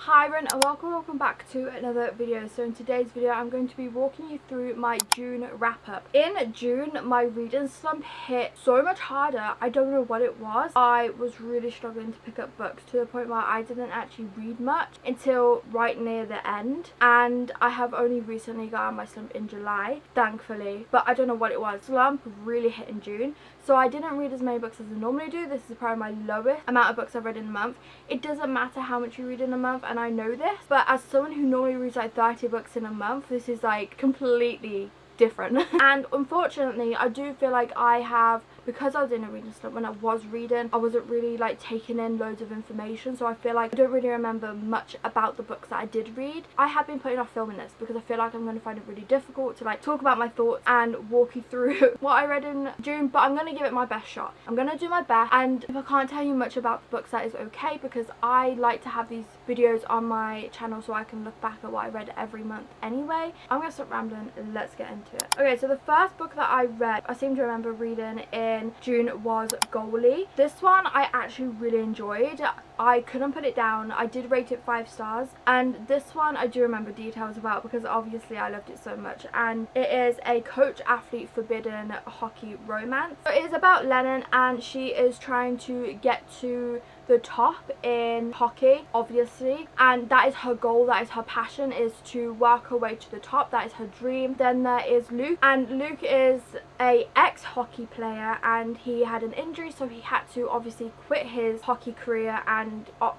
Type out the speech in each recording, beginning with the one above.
Hi everyone and welcome back to another video. So in today's video I'm going to be walking you through my June wrap up. In June my reading slump hit so much harder. I don't know what it was. I was really struggling to pick up books to the point where I didn't actually read much until right near the end, and I have only recently got out of my slump in July, thankfully, but I don't know what it was. Slump really hit in June, so I didn't read as many books as I normally do. This is probably my lowest amount of books I've read in a month. It doesn't matter how much you read in a month, and I know this, but as someone who normally reads like 30 books in a month, this is like completely different. And unfortunately I do feel like I have, because I was in a reading slump, when I was reading I wasn't really like taking in loads of information, so I feel like I don't really remember much about the books that I did read. I have been putting off filming this because I feel like I'm going to find it really difficult to like talk about my thoughts and walk you through what I read in June, but I'm going to give it my best shot. I'm going to do my best, and if I can't tell you much about the books, that is okay, because I like to have these videos on my channel so I can look back at what I read every month anyway. I'm going to stop rambling and let's get into it. Okay, so the first book that I read, I seem to remember reading in June, was Goalie. This one I actually really enjoyed. I couldn't put it down. I did rate it 5 stars, and this one I do remember details about because obviously I loved it so much, and it is a coach athlete forbidden hockey romance. So it is about Lennon, and she is trying to get to the top in hockey, obviously, and that is her goal, that is her passion, is to work her way to the top. That is her dream. Then there is Luke, and Luke is a ex-hockey player, and he had an injury, so he had to obviously quit his hockey career, and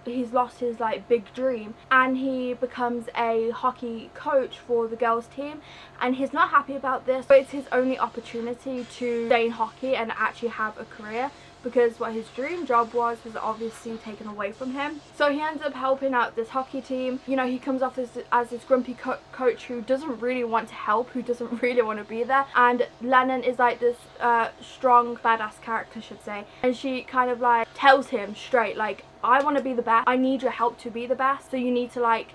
he's lost his like big dream, and he becomes a hockey coach for the girls team, and he's not happy about this, but it's his only opportunity to stay in hockey and actually have a career, because what his dream job was obviously taken away from him. So he ends up helping out this hockey team. You know, he comes off as this grumpy coach who doesn't really want to help, who doesn't really want to be there, and Lennon is like this strong badass character, I should say, and she kind of like tells him straight, like, I want to be the best, I need your help to be the best, so you need to like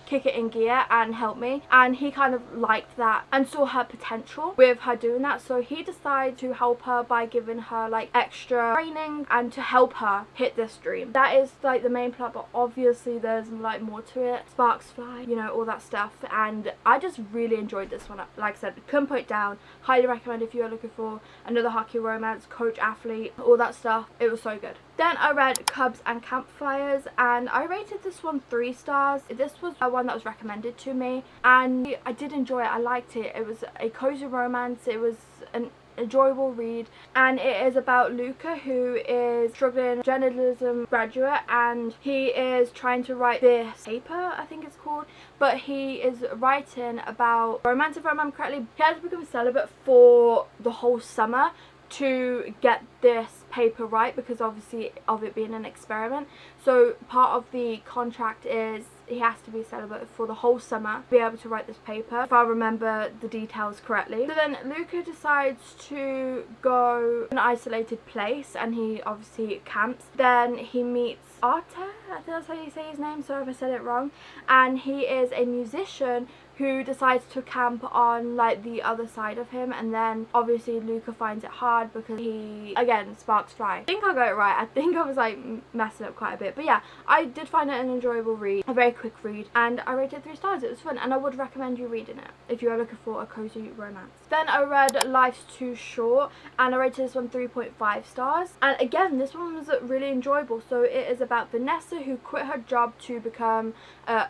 kick it in gear and help me. And he kind of liked that and saw her potential with her doing that, so he decided to help her by giving her like extra training and to help her hit this dream. That is like the main plot, but obviously there's like more to it. Sparks fly, you know, all that stuff, and I just really enjoyed this one. Like I said, couldn't put it down. Highly recommend if you are looking for another hockey romance, coach athlete, all that stuff. It was so good. Then I read Cubs and Campfires, and I rated this one 3 stars. This was one that was recommended to me, and I did enjoy it. I liked it. It was a cozy romance. It was an enjoyable read, and it is about Luca, who is struggling journalism graduate, and he is trying to write this paper, I think it's called, but he is writing about romance, if I remember correctly. He has to become celibate for the whole summer to get this paper right, because obviously of it being an experiment. So part of the contract is he has to be celibate for the whole summer to be able to write this paper, if I remember the details correctly. So then Luca decides to go to an isolated place, and he obviously camps. Then he meets Arta, I think that's how you say his name, sorry if I said it wrong, and he is a musician who decides to camp on like the other side of him, and then obviously Luca finds it hard because he, again, sparks fly. I think I got it right. I think I was like messing up quite a bit, but yeah, I did find it an enjoyable read, a very quick read, and I rated 3 stars. It was fun, and I would recommend you reading it if you are looking for a cozy romance. Then I read Life's Too Short, and I rated this one 3.5 stars, and again, this one was really enjoyable. So it is about Vanessa, who quit her job to become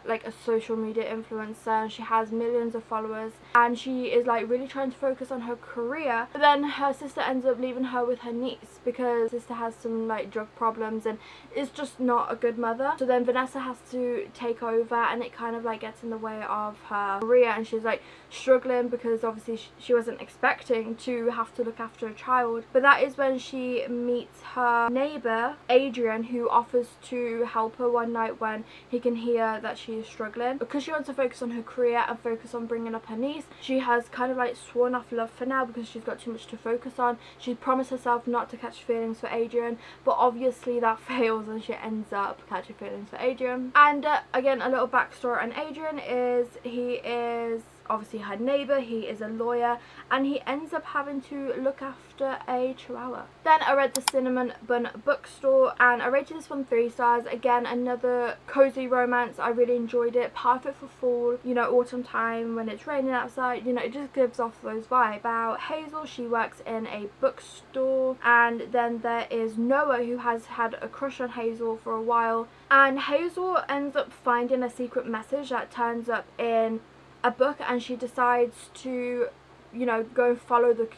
like a social media influencer, and she has millions of followers, and she is like really trying to focus on her career, but then her sister ends up leaving her with her niece because her sister has some like drug problems and is just not a good mother. So then Vanessa has to take over, and it kind of like gets in the way of her career, and she's like struggling because obviously she wasn't expecting to have to look after a child. But that is when she meets her neighbor Adrian, who offers to help her one night when he can hear that she is struggling. Because she wants to focus on her career and focus on bringing up her niece, she has kind of like sworn off love for now because she's got too much to focus on. She promised herself not to catch feelings for Adrian, but obviously that fails, and she ends up catching feelings for Adrian. And again, a little backstory on Adrian is he is obviously her neighbour. He is a lawyer and he ends up having to look after a chihuahua. Then I read The Cinnamon Bun Bookstore and I rated this one 3 stars. Again, another cozy romance. I really enjoyed it. Perfect for fall, you know, autumn time when it's raining outside. You know, it just gives off those vibes. About Hazel, she works in a bookstore, and then there is Noah, who has had a crush on Hazel for a while, and Hazel ends up finding a secret message that turns up in a book, and she decides to, you know, go follow the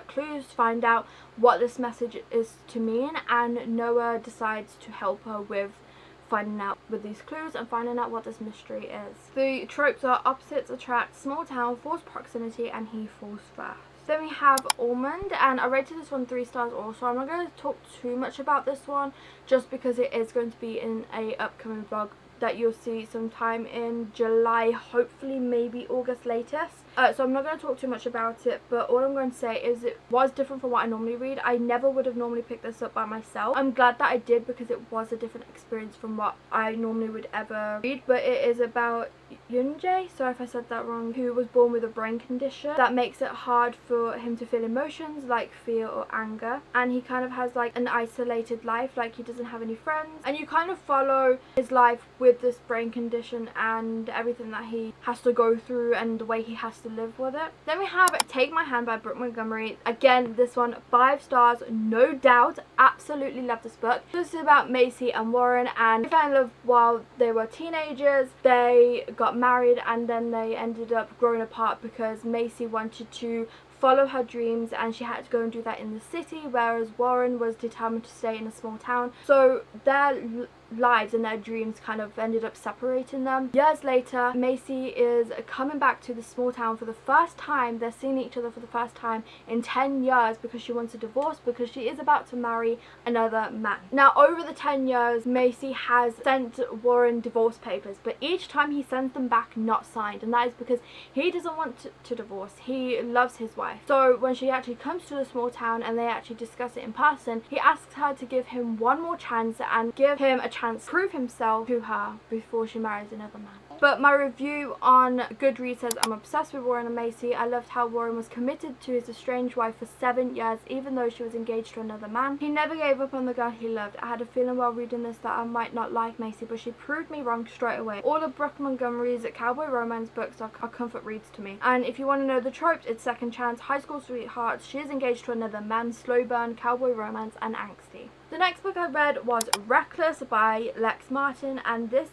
clues to find out what this message is to mean, and Noah decides to help her with finding out with these clues and finding out what this mystery is. The tropes are opposites attract, small town, forced proximity, and he falls first. Then we have Almond, and I rated this one 3 stars also. I'm not going to talk too much about this one just because it is going to be in a upcoming vlog that you'll see sometime in July, hopefully maybe August latest. So I'm not going to talk too much about it, but all I'm going to say is it was different from what I normally read. I never would have normally picked this up by myself. I'm glad that I did because it was a different experience from what I normally would ever read. But it is about Yunjae, sorry if I said that wrong, who was born with a brain condition that makes it hard for him to feel emotions like fear or anger, and he kind of has like an isolated life, like he doesn't have any friends, and you kind of follow his life with this brain condition and everything that he has to go through and the way he has to live with it. Then we have Take My Hand by Brooke Montgomery. Again, this one 5 stars, no doubt. Absolutely love this book. This is about Macy and Warren, and they fell in love while they were teenagers. They got married and then they ended up growing apart because Macy wanted to follow her dreams and she had to go and do that in the city, whereas Warren was determined to stay in a small town. So their lives and their dreams kind of ended up separating them. Years later, Macy is coming back to the small town for the first time. They're seeing each other for the first time in 10 years because she wants a divorce because she is about to marry another man. Now, over the 10 years, Macy has sent Warren divorce papers, but each time he sends them back not signed, and that is because he doesn't want to divorce. He loves his wife. So when she actually comes to the small town and they actually discuss it in person, he asks her to give him one more chance and give him a chance to prove himself to her before she marries another man. But my review on Goodreads says I'm obsessed with Warren and Macy. I loved how Warren was committed to his estranged wife for 7 years even though she was engaged to another man. He never gave up on the girl he loved. I had a feeling while reading this that I might not like Macy, but she proved me wrong straight away. All of Brooke Montgomery's cowboy romance books are comfort reads to me. And if you want to know the tropes, it's second chance, high school sweethearts, she is engaged to another man, slow burn, cowboy romance, and angsty. The next book I read was Reckless by Lex Martin, and this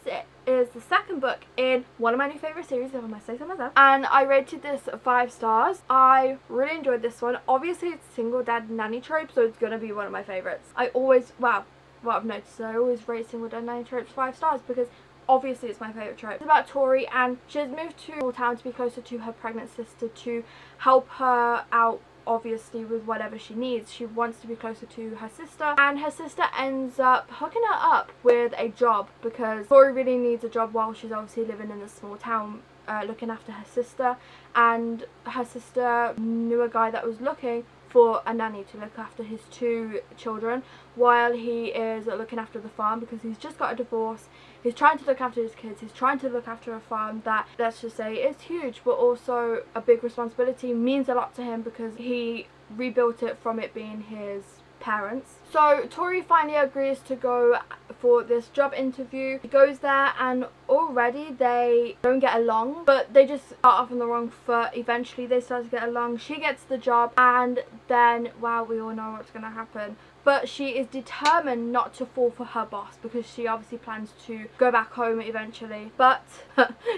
is the second book in one of my new favourite series, if I must say so myself, and I rated this 5 stars. I really enjoyed this one. Obviously it's single dad nanny trope, so it's going to be one of my favourites. I always, well, what I've noticed, I always rate single dad nanny tropes 5 stars because obviously it's my favourite trope. It's about Tori, and she has moved to a town to be closer to her pregnant sister to help her out obviously with whatever she needs. She wants to be closer to her sister, and her sister ends up hooking her up with a job because Tori really needs a job while she's obviously living in a small town looking after her sister, and her sister knew a guy that was looking for a nanny to look after his 2 children while he is looking after the farm because he's just got a divorce. He's trying to look after his kids, he's trying to look after a farm that, let's just say, is huge but also a big responsibility, means a lot to him because he rebuilt it from it being his parents. So Tori finally agrees to go for this job interview. He goes there and already they don't get along, but they just start off on the wrong foot. Eventually they start to get along. She gets the job and then, wow, we all know what's going to happen. But she is determined not to fall for her boss because she obviously plans to go back home eventually. But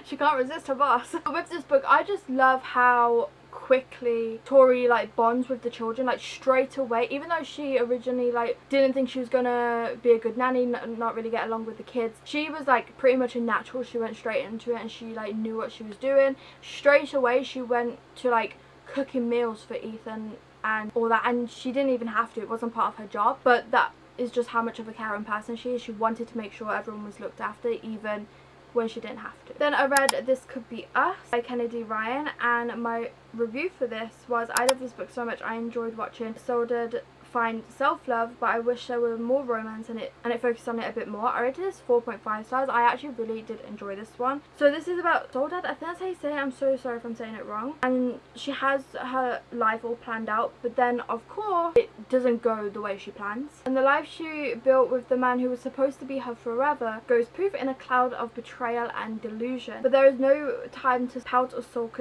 she can't resist her boss. With this book, I just love how quickly Tori like bonds with the children, like straight away, even though she originally like didn't think she was gonna be a good nanny, not really get along with the kids. She was like pretty much a natural. She went straight into it and she like knew what she was doing. Straight away she went to like cooking meals for Ethan and all that, and she didn't even have to. It wasn't part of her job, but that is just how much of a caring person she is. She wanted to make sure everyone was looked after even when she didn't have to. Then I read This Could Be Us by Kennedy Ryan, and my review for this was I love this book so much. I enjoyed watching Soldad find self-love, but I wish there were more romance in it and it focused on it a bit more. I rated this 4.5 stars. I actually really did enjoy this one. So this is about Soledad, I think that's how you say it. I'm so sorry if I'm saying it wrong. And she has her life all planned out, but then of course it doesn't go the way she plans. And the life she built with the man who was supposed to be her forever goes poof in a cloud of betrayal and delusion. But there is no time to pout or sulk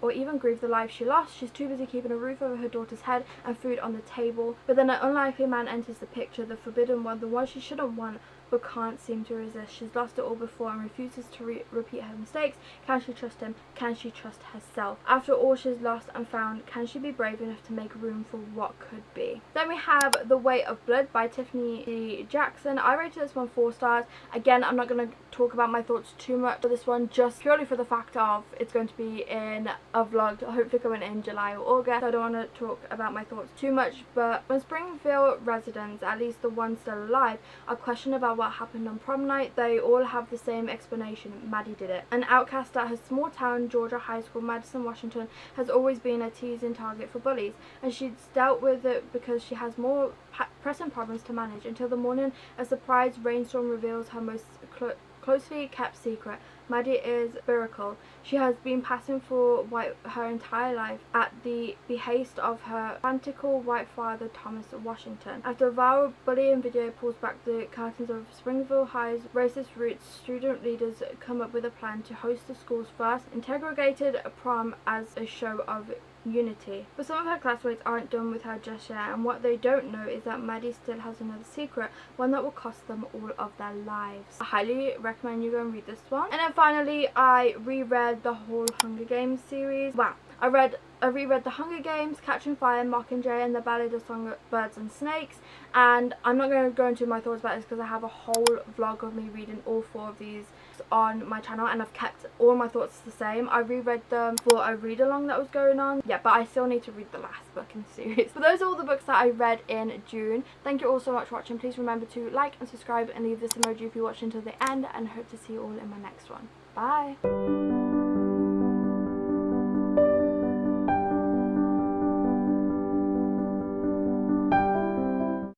or even grieve the life she lost. She's too busy keeping a roof over her daughter's head and food on the table. But then an unlikely man enters the picture, the forbidden one, the one she shouldn't want but can't seem to resist. She's lost it all before and refuses to repeat her mistakes. Can she trust him? Can she trust herself? After all she's lost and found, can she be brave enough to make room for what could be? Then we have The Weight of Blood by Tiffany D. Jackson. I rated this one 4 stars. Again, I'm not going to talk about my thoughts too much for this one, just purely for the fact of it's going to be in a vlog, hopefully coming in July or August. So I don't want to talk about my thoughts too much, but when Springfield residents, at least the ones still alive, are questioned about what happened on prom night, they all have the same explanation: Maddie did it. An outcast at her small town Georgia high school, Madison, Washington, has always been a teasing target for bullies, and she's dealt with it because she has more pressing problems to manage, until the morning a surprise rainstorm reveals her most closely kept secret. Maddie is spiritual. She has been passing for white her entire life at the behest of her fanatical white father, Thomas Washington. After a viral bullying video pulls back the curtains of Springfield High's racist roots, student leaders come up with a plan to host the school's first integrated prom as a show of unity. But some of her classmates aren't done with her just yet, and what they don't know is that Maddie still has another secret, one that will cost them all of their lives. I highly recommend you go and read this one. And then finally, I reread the whole Hunger Games series. Wow. I reread The Hunger Games, Catching Fire, Mockingjay, and The Ballad of Songbirds and Snakes. And I'm not going to go into my thoughts about this because I have a whole vlog of me reading all 4 of these on my channel, and I've kept all my thoughts the same. I reread them for a read along that was going on. Yeah, but I still need to read the last book in the series. But those are all the books that I read in June. Thank you all so much for watching. Please remember to like and subscribe and leave this emoji if you watch until the end, and hope to see you all in my next one. Bye!